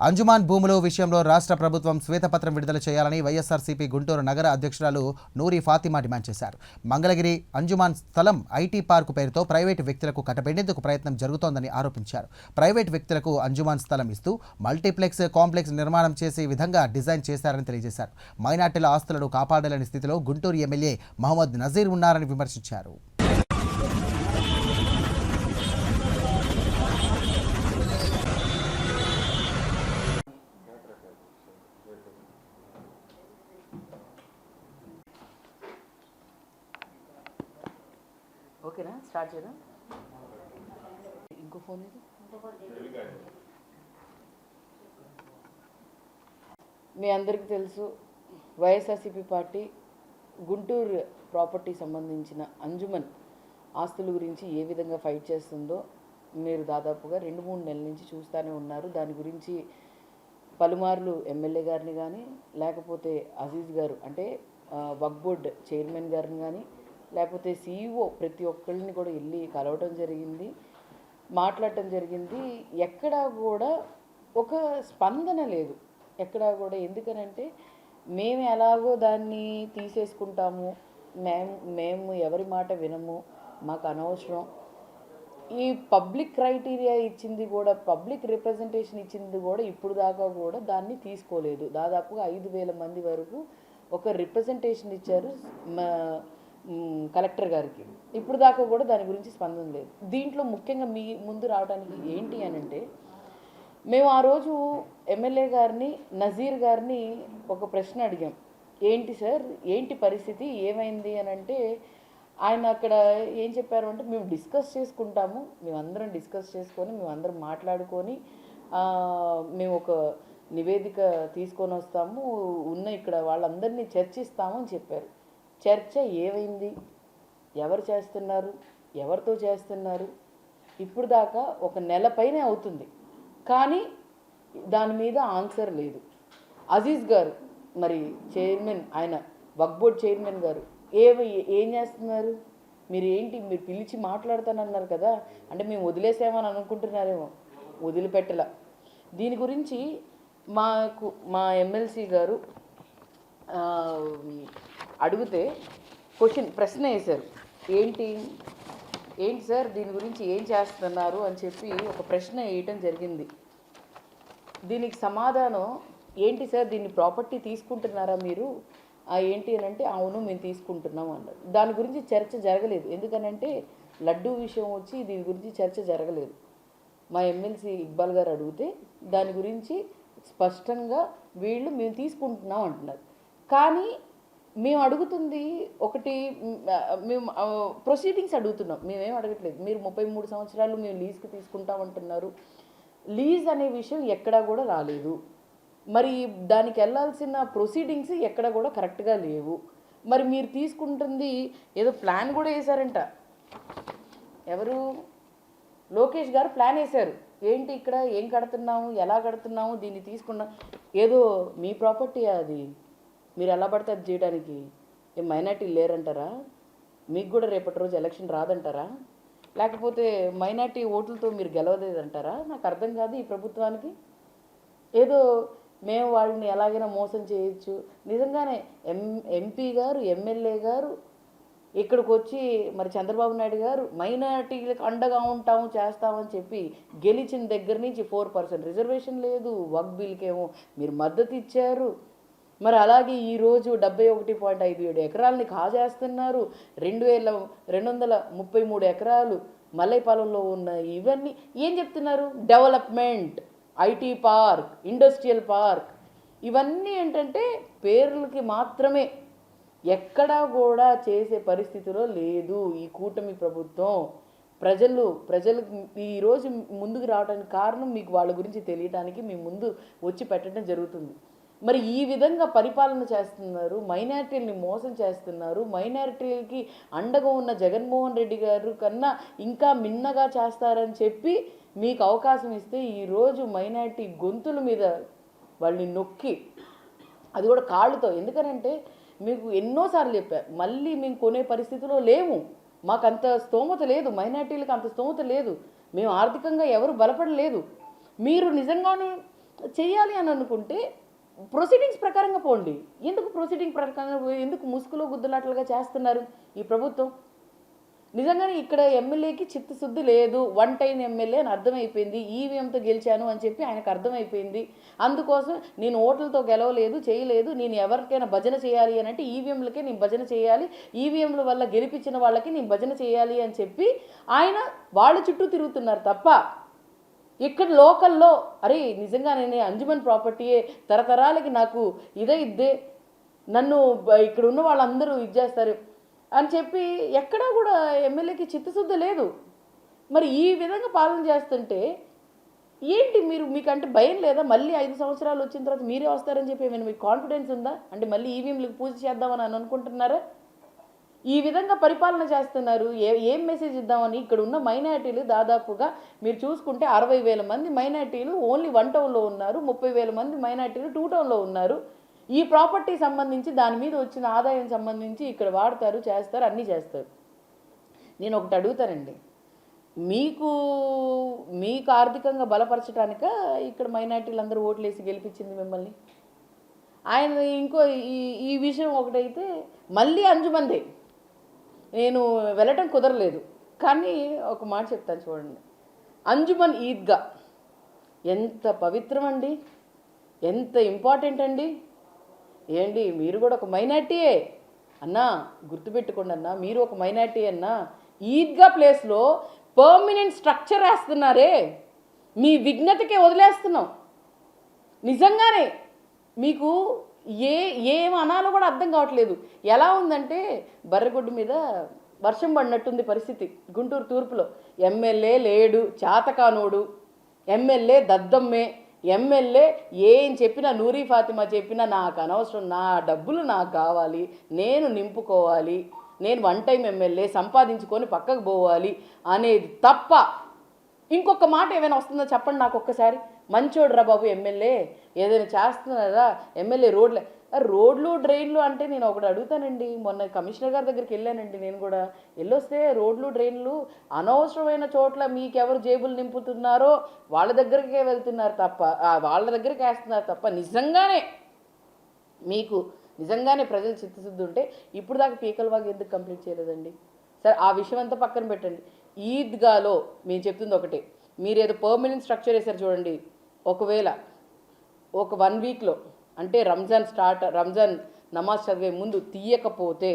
అంజుమాన్ భూముల విషయంలో రాష్ట్ర ప్రభుత్వం శ్వేతపత్రం విడుదల చేయాలని వైఎస్ఆర్సీపీ గుంటూరు నగర అధ్యక్షురాలు నూరి ఫాతిమా డిమాండ్ చేశారు. మంగళగిరి అంజుమాన్ స్థలం ఐటీ పార్కు పేరుతో ప్రైవేటు వ్యక్తులకు కట్టబెట్టేందుకు ప్రయత్నం జరుగుతోందని ఆరోపించారు. ప్రైవేటు వ్యక్తులకు అంజుమాన్ స్థలం ఇస్తూ మల్టీప్లెక్స్ కాంప్లెక్స్ నిర్మాణం చేసే విధంగా డిజైన్ చేశారని తెలియజేశారు. మైనార్టీల ఆస్తులను కాపాడాలని స్థితిలో గుంటూరు ఎమ్మెల్యే మహమ్మద్ నజీర్ ఉన్నారని విమర్శించారు. ఓకేనా, స్టార్ట్ చేద్దాం. ఇంకో ఫోన్ ఇది. మీ అందరికీ తెలుసు, వైఎస్ఆర్సీపీ పార్టీ గుంటూరు ప్రాపర్టీ సంబంధించిన అంజుమన్ ఆస్తుల గురించి ఏ విధంగా ఫైట్ చేస్తుందో మీరు దాదాపుగా 2-3 నెలల నుంచి చూస్తూనే ఉన్నారు. దాని గురించి పలుమార్లు ఎమ్మెల్యే గారిని కానీ, లేకపోతే అజీజ్ గారు అంటే వక్ఫ్ బోర్డ్ చైర్మన్ గారిని కానీ, లేకపోతే సీఈఓ ప్రతి ఒక్కరిని కూడా వెళ్ళి కలవటం జరిగింది, మాట్లాడటం జరిగింది. ఎక్కడా కూడా ఒక స్పందన లేదు, ఎక్కడా కూడా. ఎందుకనంటే మేము ఎలాగో దాన్ని తీసేసుకుంటాము, మేము ఎవరి మాట వినము, మాకు అనవసరం. ఈ పబ్లిక్ క్రైటీరియా ఇచ్చింది కూడా, పబ్లిక్ రిప్రజెంటేషన్ ఇచ్చింది కూడా ఇప్పుడు దాకా కూడా దాన్ని తీసుకోలేదు. దాదాపుగా 5,000 మంది వరకు ఒక రిప్రజెంటేషన్ ఇచ్చారు కలెక్టర్ గారికి. ఇప్పుడు దాకా కూడా దాని గురించి స్పందన లేదు. దీంట్లో ముఖ్యంగా మీ ముందు రావడానికి ఏంటి అని అంటే, మేము ఆ రోజు ఎమ్మెల్యే గారిని, నజీర్ గారిని ఒక ప్రశ్న అడిగాం. ఏంటి సార్, ఏంటి పరిస్థితి, ఏమైంది అని అంటే, ఆయన అక్కడ ఏం చెప్పారు అంటే, మేము డిస్కస్ చేసుకుంటాము, మేమందరం డిస్కస్ చేసుకొని, మేమందరం మాట్లాడుకొని మేము ఒక నివేదిక తీసుకొని వస్తాము, ఉన్న ఇక్కడ వాళ్ళందరినీ చర్చిస్తాము అని చెప్పారు. చర్చ ఏమైంది, ఎవరు చేస్తున్నారు, ఎవరితో చేస్తున్నారు, ఇప్పుడు దాకా 1 నెల పైనే అవుతుంది, కానీ దాని మీద ఆన్సర్ లేదు. అజీజ్ గారు మరి చైర్మన్, ఆయన వక్ఫ్ బోర్డ్ చైర్మన్ గారు ఏం చేస్తున్నారు, మీరు పిలిచి మాట్లాడతానన్నారు కదా, అంటే మేము వదిలేసామని అనుకుంటున్నారేమో, వదిలిపెట్టలా. దీని గురించి మా ఎమ్మెల్సీ గారు అడిగితే ప్రశ్న వేశారు. ఏంటి సార్, దీని గురించి ఏం చేస్తున్నారు అని చెప్పి ఒక ప్రశ్న వేయటం జరిగింది. దీనికి సమాధానం, ఏంటి సార్ దీన్ని ప్రాపర్టీ తీసుకుంటున్నారా మీరు, ఏంటి అని అంటే, అవును మేము తీసుకుంటున్నాం అన్నారు. దాని గురించి చర్చ జరగలేదు. ఎందుకనంటే లడ్డూ విషయం వచ్చి దీని గురించి చర్చ జరగలేదు. మా ఎమ్మెల్సీ ఇక్బాల్ గారు అడిగితే దాని గురించి స్పష్టంగా మేము తీసుకుంటున్నాం అంటున్నారు. కానీ మేము అడుగుతుంది ఒకటి, మేము ప్రొసీడింగ్స్ అడుగుతున్నాం, మేమేం అడగట్లేదు. మీరు 33 సంవత్సరాలు మేము లీజ్కి తీసుకుంటామంటున్నారు. లీజ్ అనే విషయం ఎక్కడా కూడా రాలేదు. మరి దానికి వెళ్ళాల్సిన ప్రొసీడింగ్స్ ఎక్కడ కూడా కరెక్ట్గా లేవు. మరి మీరు తీసుకుంటుంది ఏదో ప్లాన్ కూడా వేశారంట. ఎవరు, లోకేష్ గారు ప్లాన్ వేశారు. ఏంటి ఇక్కడ ఏం కడుతున్నాము, ఎలా కడుతున్నాము, దీన్ని తీసుకున్నాం, ఏదో మీ ప్రాపర్టీ అది, మీరు ఎలా పడితే అది చేయడానికి ఏం మైనార్టీలు లేరంటారా, మీకు కూడా రేపటి రోజు ఎలక్షన్ రాదంటారా, లేకపోతే మైనార్టీ ఓట్లతో మీరు గెలవలేదంటారా? నాకు అర్థం కాదు ఈ ప్రభుత్వానికి. ఏదో మేము వాళ్ళని ఎలాగైనా మోసం చేయొచ్చు. నిజంగానే ఎంపీ గారు, ఎమ్మెల్యే గారు ఇక్కడికి వచ్చి మరి చంద్రబాబు నాయుడు గారు మైనార్టీలకు అండగా ఉంటాము, చేస్తామని చెప్పి గెలిచిన దగ్గర నుంచి 4% రిజర్వేషన్ లేదు, వక్ఫ్ బిల్కేమో మీరు మద్దతు ఇచ్చారు. మరి అలాగే ఈరోజు 71.57 ఎకరాలని కాజేస్తున్నారు. 2,233 ఎకరాలు మల్లైపాలెంలో ఉన్న ఇవన్నీ ఏం చెప్తున్నారు, development, IT park, industrial park, ఇవన్నీ ఏంటంటే పేర్లకి మాత్రమే, ఎక్కడా కూడా చేసే పరిస్థితిలో లేదు ఈ కూటమి ప్రభుత్వం. ప్రజలకు ఈరోజు ముందుకు రావడానికి కారణం మీకు వాళ్ళ గురించి తెలియడానికి మీ ముందు వచ్చి పెట్టడం జరుగుతుంది. మరి ఈ విధంగా పరిపాలన చేస్తున్నారు, మైనారిటీలని మోసం చేస్తున్నారు. మైనారిటీలకి అండగా ఉన్న జగన్మోహన్ రెడ్డి గారు కన్నా ఇంకా మిన్నగా చేస్తారని చెప్పి మీకు అవకాశం ఇస్తే ఈరోజు మైనారిటీ గొంతుల మీద వాళ్ళని నొక్కి, అది కూడా కాళ్ళతో. ఎందుకనంటే మీకు ఎన్నోసార్లు చెప్పారు, మళ్ళీ మేము కొనే పరిస్థితిలో లేము, మాకు అంత స్తోమత లేదు, మైనారిటీలకు అంత స్తోమత లేదు, మేము ఆర్థికంగా ఎవరు బలపడలేదు. మీరు నిజంగానే చేయాలి అని అనుకుంటే ప్రొసీడింగ్స్ ప్రకారంగా పోండి. ఎందుకు ప్రొసీడింగ్ ప్రకారంగా ఎందుకు ముసుగులో గుద్దులాటలుగా చేస్తున్నారు ఈ ప్రభుత్వం? నిజంగానే ఇక్కడ ఎమ్మెల్యేకి చిత్తశుద్ధి లేదు, వన్ టైం ఎమ్మెల్యే అని అర్థమైపోయింది. ఈవీఎంతో గెలిచాను అని చెప్పి ఆయనకు అర్థమైపోయింది. అందుకోసం నేను ఓట్లతో గెలవలేదు, చేయలేదు, నేను ఎవరికైనా భజన చేయాలి అని అంటే ఈవీఎంలకే నేను భజన చేయాలి, ఈవీఎంల వల్ల గెలిపించిన వాళ్ళకి నేను భజన చేయాలి అని చెప్పి ఆయన వాళ్ళ చుట్టూ తిరుగుతున్నారు తప్ప ఇక్కడ లోకల్లో అరే నిజంగానే అంజుమన్ ప్రాపర్టీయే తరతరాలకి నాకు ఇదే నన్ను ఇక్కడ ఉన్న వాళ్ళందరూ ఇది చేస్తారు అని చెప్పి ఎక్కడా కూడా ఎమ్మెల్యేకి చిత్తశుద్ధి లేదు. మరి ఈ విధంగా పాలన చేస్తుంటే ఏంటి మీకంటే భయం లేదా? మళ్ళీ 5 సంవత్సరాలు వచ్చిన తర్వాత మీరే వస్తారని చెప్పి ఏమైనా మీకు కాన్ఫిడెన్స్ ఉందా? అంటే మళ్ళీ ఈవీఎంలకు పూజ చేద్దామని అనుకుంటున్నారా? ఈ విధంగా పరిపాలన చేస్తున్నారు. ఏం మెసేజ్ ఇద్దామని? ఇక్కడ ఉన్న మైనారిటీలు దాదాపుగా మీరు చూసుకుంటే 60,000 మంది మైనారిటీలు ఓన్లీ 1 టౌన్లో ఉన్నారు, 30,000 మంది మైనారిటీలు 2 టౌన్లో ఉన్నారు. ఈ ప్రాపర్టీ సంబంధించి దాని మీద వచ్చిన ఆదాయం సంబంధించి ఇక్కడ వాడతారు, చేస్తారు, అన్నీ చేస్తారు. నేను ఒకటి అడుగుతానండి, మీకు ఆర్థికంగా బలపరచడానిక ఇక్కడ మైనారిటీలు అందరూ ఓట్లేసి గెలిపించింది మిమ్మల్ని? ఆయన ఇంకో ఈ విషయం ఒకటైతే మళ్ళీ అంజుమందే. నేను వెళ్ళటం కుదరలేదు, కానీ ఒక మాట చెప్తాను చూడండి. అంజుమన్ ఈద్గా ఎంత పవిత్రం అండి, ఎంత ఇంపార్టెంట్ అండి. ఏంటి మీరు కూడా ఒక మైనారిటీయే అన్నా, గుర్తుపెట్టుకోండి అన్నా, మీరు ఒక మైనారిటీ అన్నా. ఈద్గా ప్లేస్లో పర్మనెంట్ స్ట్రక్చర్ వేస్తున్నారే, మీ విఘ్నతకే వదిలేస్తున్నాం. నిజంగానే మీకు ఏం అనాలో కూడా అర్థం కావట్లేదు. ఎలా ఉందంటే బర్రెగొడ్డు మీద వర్షం పడినట్టుంది పరిస్థితి. గుంటూరు తూర్పులో ఎమ్మెల్యే లేడు, చాతకానోడు, ఎమ్మెల్యే దద్దమ్మే, ఎమ్మెల్యే ఏం చెప్పినా నూరీ ఫాతిమా చెప్పినా నాకు అనవసరం, నా డబ్బులు నాకు కావాలి, నేను నింపుకోవాలి, నేను 1 టైం ఎమ్మెల్యే సంపాదించుకొని పక్కకు పోవాలి అనేది తప్ప ఇంకొక మాట ఏమైనా వస్తుందో చెప్పండి నాకు ఒక్కసారి. మంచోడు రా బాబు ఎమ్మెల్యే, ఏదైనా చేస్తున్నారా ఎమ్మెల్యే? రోడ్లు డ్రైన్లు అంటే నేను ఒకటి అడుగుతానండి. మొన్న కమిషనర్ గారి దగ్గరికి వెళ్ళానండి, నేను కూడా వెళ్ళొస్తే రోడ్లు డ్రైన్లు అనవసరమైన చోట్ల మీకెవరు జేబులు నింపుతున్నారో వాళ్ళ దగ్గరికే వెళ్తున్నారు తప్ప, వాళ్ళ దగ్గరికి వేస్తున్నారు తప్ప నిజంగానే ప్రజలు చిత్తశుద్ధి ఉంటే ఇప్పుడు దాకా పీకల వాగు ఎందుకు కంప్లీట్ చేయలేదండి? సరే ఆ విషయం అంతా పక్కన పెట్టండి. ఈద్గాలో మేము చెప్తుంది ఒకటే, మీరు ఏదో పర్మనెంట్ స్ట్రక్చర్ వేసారు చూడండి. ఒకవేళ ఒక 1 వీక్లో అంటే రంజాన్ నమాజ్ చదివే ముందు తీయకపోతే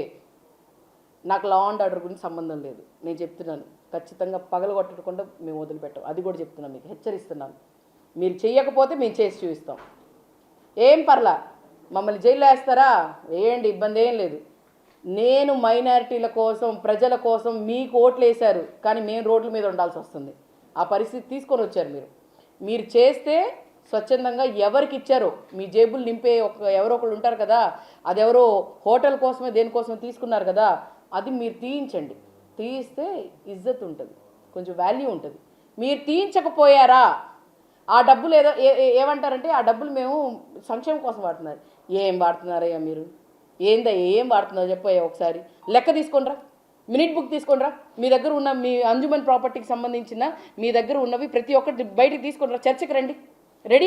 నాకు లా అండ్ ఆర్డర్ గురించి సంబంధం లేదు. నేను చెప్తున్నాను, ఖచ్చితంగా పగలగొట్టకుండా మేము వదిలిపెట్టాం. అది కూడా చెప్తున్నాను, మీకు హెచ్చరిస్తున్నాను. మీరు చెయ్యకపోతే మేము చేసి చూపిస్తాం. ఏం పర్లా, మమ్మల్ని జైల్లో వేస్తారా? వేయండి, ఇబ్బంది ఏం లేదు. నేను మైనారిటీల కోసం, ప్రజల కోసం మీకు ఓట్లు వేశారు, కానీ మేము రోడ్ల మీద ఉండాల్సి వస్తుంది. ఆ పరిస్థితి తీసుకొని వచ్చారు మీరు చేస్తే స్వచ్ఛందంగా ఎవరికి ఇచ్చారో మీ జేబులు నింపే ఎవరో ఒకళ్ళు ఉంటారు కదా, అదెవరో హోటల్ కోసమే దేనికోసమే తీసుకున్నారు కదా, అది మీరు తీయించండి. తీయిస్తే ఇజ్జత్ ఉంటుంది, కొంచెం వాల్యూ ఉంటుంది. మీరు తీయించకపోయారా, ఆ డబ్బులు ఏమంటారంటే ఆ డబ్బులు మేము సంక్షేమం కోసం వాడుతున్నారు. ఏం వాడుతున్నారయ్యా మీరు? ఏం వాడుతున్నారో చెప్పయ్యా ఒకసారి లెక్క తీసుకొనిరా, మినిట్ బుక్ తీసుకొనిరా. మీ దగ్గర ఉన్న మీ అంజుమన్ ప్రాపర్టీకి సంబంధించిన మీ దగ్గర ఉన్నవి ప్రతి ఒక్కటి బయటికి తీసుకొనిరా. చర్చకి రండి,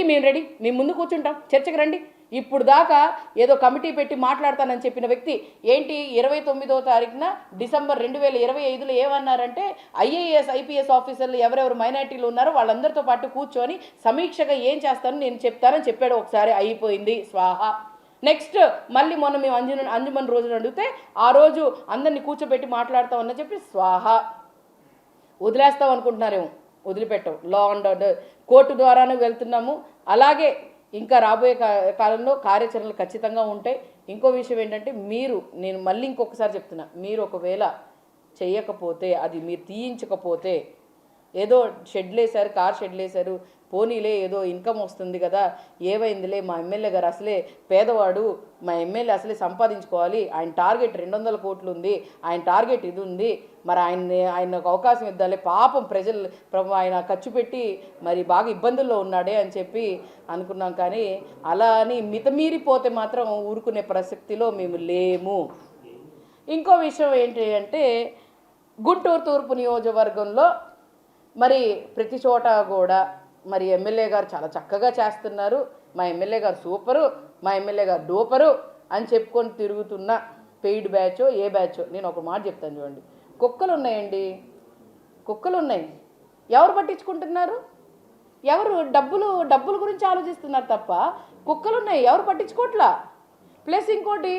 మేము రెడీ, మేము ముందు కూర్చుంటాం, చర్చకి రండి. ఇప్పుడు దాకా ఏదో కమిటీ పెట్టి మాట్లాడతానని చెప్పిన వ్యక్తి ఏంటి 29వ తారీఖున డిసెంబర్ 2025లో ఏమన్నారంటే ఐఏఎస్ ఐపీఎస్ ఆఫీసర్లు ఎవరెవరు మైనారిటీలు ఉన్నారో వాళ్ళందరితో పాటు కూర్చొని సమీక్షగా ఏం చేస్తానో నేను చెప్తానని చెప్పాడు. ఒకసారి అయిపోయింది, స్వాహా. నెక్స్ట్ మళ్ళీ మొన్న మేము అంజుమన్ రోజున అడిగితే ఆ రోజు అందరినీ కూర్చోబెట్టి మాట్లాడతామని చెప్పి స్వాహా. వదిలేస్తాం అనుకుంటున్నారేమో, వదిలిపెట్టాం. లా అండ్ ఆర్డర్ కోర్టు ద్వారానే వెళ్తున్నాము. అలాగే ఇంకా రాబోయే కాలంలో కార్యాచరణలు ఖచ్చితంగా ఉంటాయి. ఇంకో విషయం ఏంటంటే నేను మళ్ళీ ఇంకొకసారి చెప్తున్నా, మీరు ఒకవేళ చేయకపోతే, అది మీరు తీయించకపోతే, ఏదో షెడ్లు వేశారు, కార్ షెడ్లు వేశారు, పోనీలే ఏదో ఇన్కమ్ వస్తుంది కదా, ఏమైందిలే, మా ఎమ్మెల్యే గారు అసలే పేదవాడు, మా ఎమ్మెల్యే అసలే సంపాదించుకోవాలి, ఆయన టార్గెట్ 200 కోట్లు ఉంది, ఆయన టార్గెట్ ఇది ఉంది, మరి ఆయనకు అవకాశం ఇద్దాలే, పాపం ఆయన ఖర్చు పెట్టి మరి బాగా ఇబ్బందుల్లో ఉన్నాడే అని చెప్పి అనుకున్నాం. కానీ అలా అని మితమీరిపోతే మాత్రం ఊరుకునే ప్రసక్తిలో మేము లేము. ఇంకో విషయం ఏంటి అంటే గుంటూరు తూర్పు నియోజకవర్గంలో మరి ప్రతి చోట కూడా మరి ఎమ్మెల్యే గారు చాలా చక్కగా చేస్తున్నారు, మా ఎమ్మెల్యే గారు సూపరు, మా ఎమ్మెల్యే గారు డూపరు అని చెప్పుకొని తిరుగుతున్న పెయిడ్ బ్యాచో ఏ బ్యాచో, నేను ఒక మాట చెప్తాను చూడండి, కుక్కలు ఉన్నాయండి, కుక్కలు ఉన్నాయి, ఎవరు పట్టించుకుంటున్నారు? ఎవరు డబ్బుల గురించి ఆలోచిస్తున్నారు తప్ప కుక్కలు ఉన్నాయి, ఎవరు పట్టించుకోవట్లా. ప్లస్ ఇంకోటి,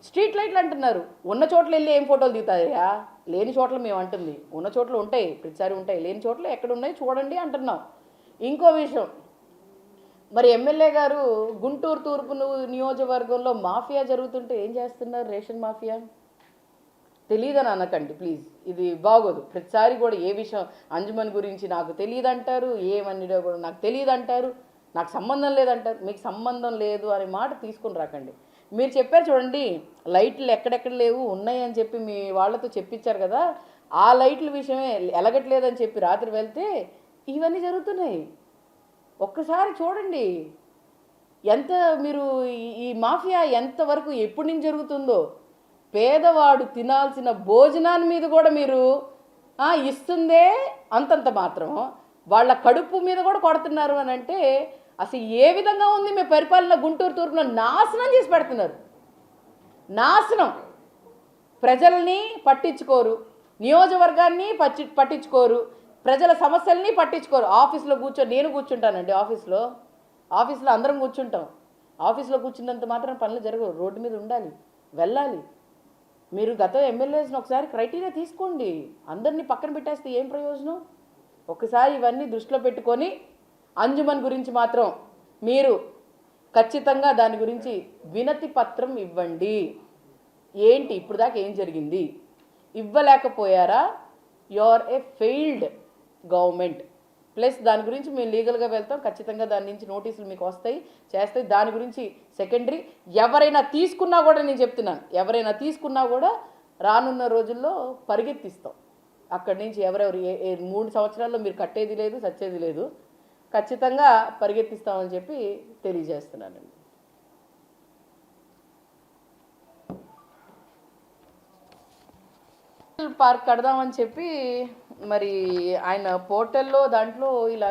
స్ట్రీట్ లైట్లు అంటున్నారు, ఉన్న చోట్ల వెళ్ళి ఏం ఫోటోలు దిగుతాయా? లేని చోట్ల మేము అంటుంది, ఉన్న చోట్ల ఉంటాయి, ప్రతిసారి ఉంటాయి, లేని చోట్ల ఎక్కడ ఉన్నాయి చూడండి అంటున్నాం. ఇంకో విషయం, మరి ఎమ్మెల్యే గారు గుంటూరు తూర్పు నియోజకవర్గంలో మాఫియా జరుగుతుంటే ఏం చేస్తున్నారు? రేషన్ మాఫియా తెలియదని అనకండి ప్లీజ్, ఇది బాగోదు. ప్రతిసారి కూడా ఏ విషయం అంజుమన్ గురించి నాకు తెలియదు అంటారు, ఏమన్నదో కూడా నాకు తెలియదు అంటారు, నాకు సంబంధం లేదంటారు. మీకు సంబంధం లేదు అనే మాట తీసుకుని రాకండి. మీరు చెప్పారు చూడండి, లైట్లు ఎక్కడెక్కడ లేవు ఉన్నాయి అని చెప్పి మీ వాళ్ళతో చెప్పించారు కదా, ఆ లైట్ల విషయమే ఎలగట్లేదని చెప్పి రాత్రి వెళ్తే ఇవన్నీ జరుగుతున్నాయి. ఒక్కసారి చూడండి ఎంత మీరు ఈ మాఫియా ఎంతవరకు ఎప్పటి నుంచి జరుగుతుందో. పేదవాడు తినాల్సిన భోజనాన్ని మీద కూడా మీరు ఇస్తుందే అంతంత మాత్రం, వాళ్ళ కడుపు మీద కూడా కొడుతున్నారు అని అంటే అసలు ఏ విధంగా ఉంది మీ పరిపాలన? గుంటూరు తూర్పులో నాశనం చేసి పెడుతున్నారు, నాశనం. ప్రజల్ని పట్టించుకోరు, నియోజకవర్గాన్ని పట్టించుకోరు, ప్రజల సమస్యల్ని పట్టించుకోరు. ఆఫీస్లో నేను కూర్చుంటానండి, ఆఫీస్లో అందరం కూర్చుంటాం. ఆఫీస్లో కూర్చున్నంత మాత్రం పనులు జరగవు, రోడ్డు మీద ఉండాలి, వెళ్ళాలి. మీరు గత ఎమ్మెల్యేస్ని ఒకసారి క్రైటీరియా తీసుకోండి, అందరినీ పక్కన పెట్టేస్తే ఏం ప్రయోజనం? ఒకసారి ఇవన్నీ దృష్టిలో పెట్టుకొని అంజుమన్ గురించి మాత్రం మీరు ఖచ్చితంగా దాని గురించి వినతి పత్రం ఇవ్వండి. ఏంటి ఇప్పుడు దాకా ఏం జరిగింది? ఇవ్వలేకపోయారా? You are a failed government. Plus దాని గురించి మేము లీగల్గా వెళ్తాం, ఖచ్చితంగా దాని నుంచి నోటీసులు మీకు చేస్తాయి. దాని గురించి సెకండరీ. ఎవరైనా తీసుకున్నా కూడా, నేను చెప్తున్నాను, ఎవరైనా తీసుకున్నా కూడా రానున్న రోజుల్లో పరిగెత్తిస్తాం. అక్కడి నుంచి ఎవరెవరు 3 సంవత్సరాల్లో మీరు కట్టేది లేదు, సచ్చేది లేదు, ఖచ్చితంగా పరిగెత్తిస్తామని చెప్పి తెలియజేస్తున్నానండి. పార్క్ కడదామని చెప్పి మరి ఆయన పోర్టల్లో దాంట్లో ఇలా